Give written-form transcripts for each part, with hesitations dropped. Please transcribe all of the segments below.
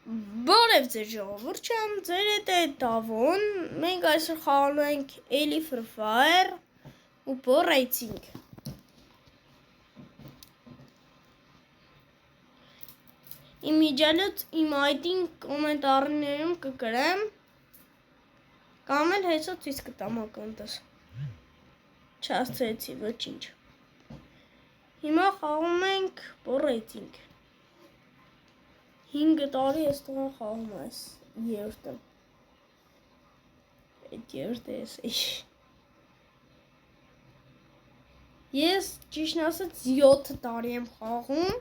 Բարև ձեզ ժողովուրդ, ձեր հետ է Դավոն, մենք այսօր խաղալու ենք էլի Free Fire ու Bow Racing։ Իմ միջալոց իմ ID-ին կոմենտարներում կգրեմ, կամ էլ հեսա ցույց կտամ ակոնտս։ Չհասցրեցի ոչինչ։ Հիմա խաղում ենք Bow Racing։ 5 տարի ես տղան խաղում այս երրորդը։ Այդ երրորդը ես։ Ես ճիշտն ասած 7 տարի եմ խաղում։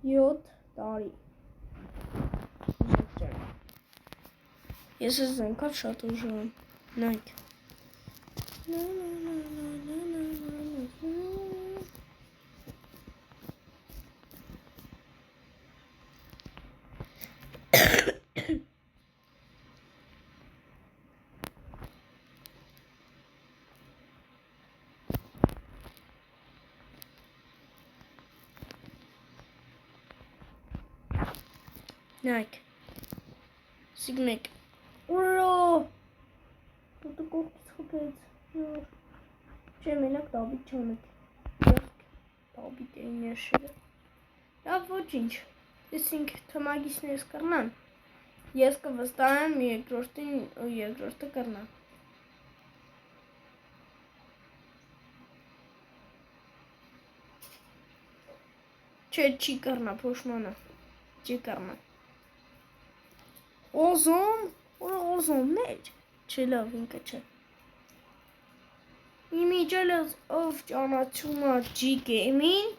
7 տարի։ Ես այս այնքան շատ ուժեղ եմ։ Նայեք։ Նայեք։ Սիգմեք։ Ուրա։ Դու կողքից խփեց։ Չէ, մենակ տաբիտ չանեք։ Եղք տաբիտ էին երշերը։ Լավ ոչինչ։ Իսկ թմագիչներս կռնան։ Ես կվստահեմ երկրորդին ու երկրորդը կռնա։ Չէ, չի կռնա փոշմանը։ Չի կռնա։ Օզոմներ, չէ լավ ինքը չէ։ Իմ իջելս ով ճանաչում է G-Game-ին,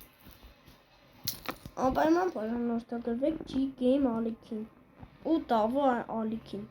անպայման պարանորդագրվեք G-Game ալիքին ու Դավո ալիքին։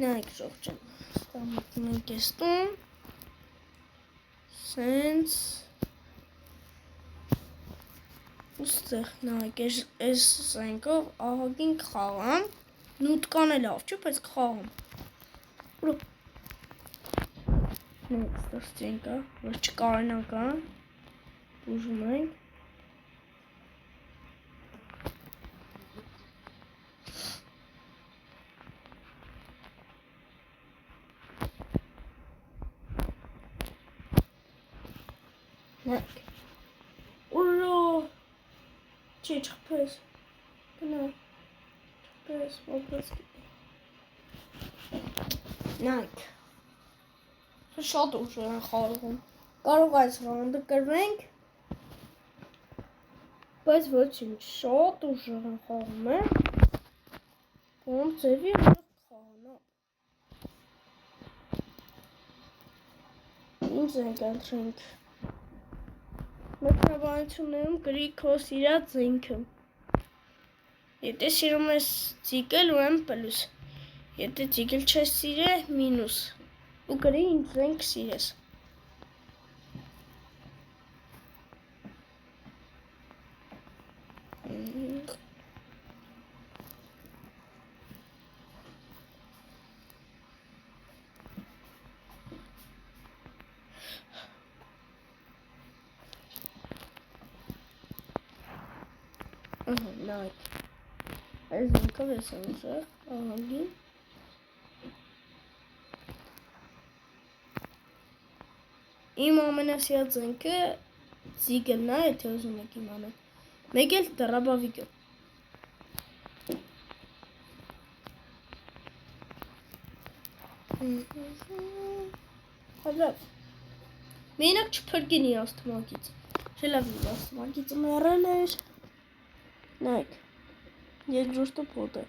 Նայեք ժողջան, ստամոքն ենք եստում, սենց, ուստեղ նայեք ես սենքով ահագին կխաղամ, նուտկան է լավ չէ, բայց կխաղամ, նայեք ստեղ սենքա, որ չկարենական, ուժում ենք, Նայք, ուրա, չէ չխպես, գնա, չխպես, ոպես գիտի, նայք, շատ ուժեղ են խաղում, կարող այս ռանդը կրվենք, բայց ոչինչ, շատ ուժեղ են խաղում է, ոնց ձևի ուժեղ կխաղանա, ինձ ենք ընտրենք, Մեկնաբանություններում գրի քո սիրած զենքը։ Եթե սիրում ես ցիկել, ուրեմն պլյուս։ Եթե ցիկել չես սիրել, մինուս։ Ու գրի ինչ զենք սիրես։ Նայք, այս զենքով ես եմ ուժեղ, ահագին։ Իմ ամենասիրած զենքը ցիկելն է, եթե ուզում եք իմանալ։ Մեկ էլ դրաբավիկը։ Հալավ։ Մենակ չփրկին իրաց թմակից։ Չէ լավ իրաց թմակից մեռել էր։ Նայք, երկրորդը պոտ է,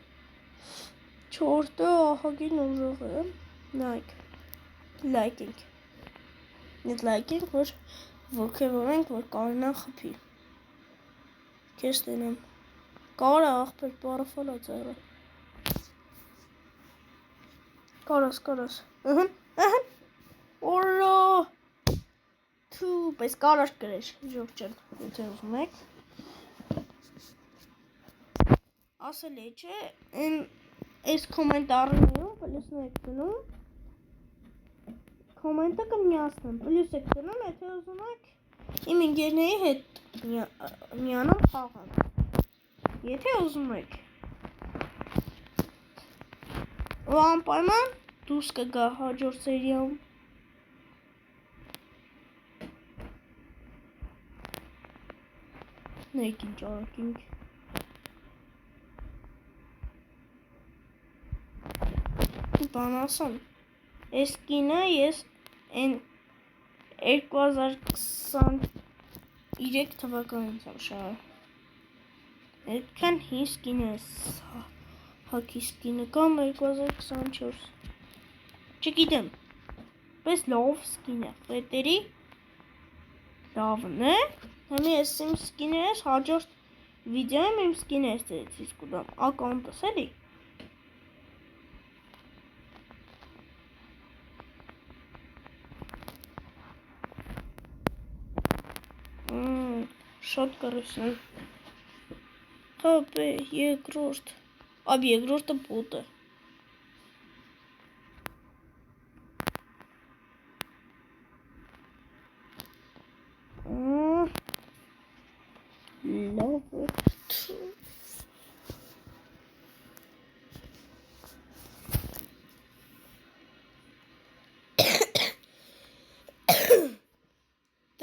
չորրորդը ահագին ուժեղ է, նայք, լայքենք, նետ լայքենք, որ ոգևորենք, որ կարենան խպի, կես տենեմ, կարը աղպեր պարաֆալա ծայրը, կարաս, ուրա, պես կարար գրեր ժողջան, եթե ուզում եք։ Ասել է, չէ, այս կոմենտարներում պլյուսն եք դնում, կոմենտը կմիացնեմ, պլյուս եք դնում, եթե ուզում եք իմ ընկերների հետ միանում խաղալ, եթե ուզում եք, ու անպայման դուրս կգա հաջորդ սերիայում։ Նայեք ինչ արագինք։ Բան ասեմ, այս կինը ես են 2023 թվականից եմ շարը։ Այդքան հին սկին է հակի սկինը կամ 2024։ Չգիտեմ, պես լավ սկին է, ֆետերի լավն է, հեմի ես իմ սկիներս հաջորդ վիդեոյում իմ սկիներս դերեցից կուդամ, ակաունտս էլի։ Շատ կռիվ են։ Հապե, երկրորդ։ Об երկրորդը բոտ է։ Լավ է։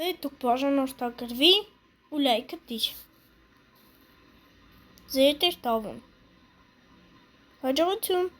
Դե դուք բաժանորդագրվի ու լայքը դիր։ Ձեր տեր տավն։ Հաջողություն։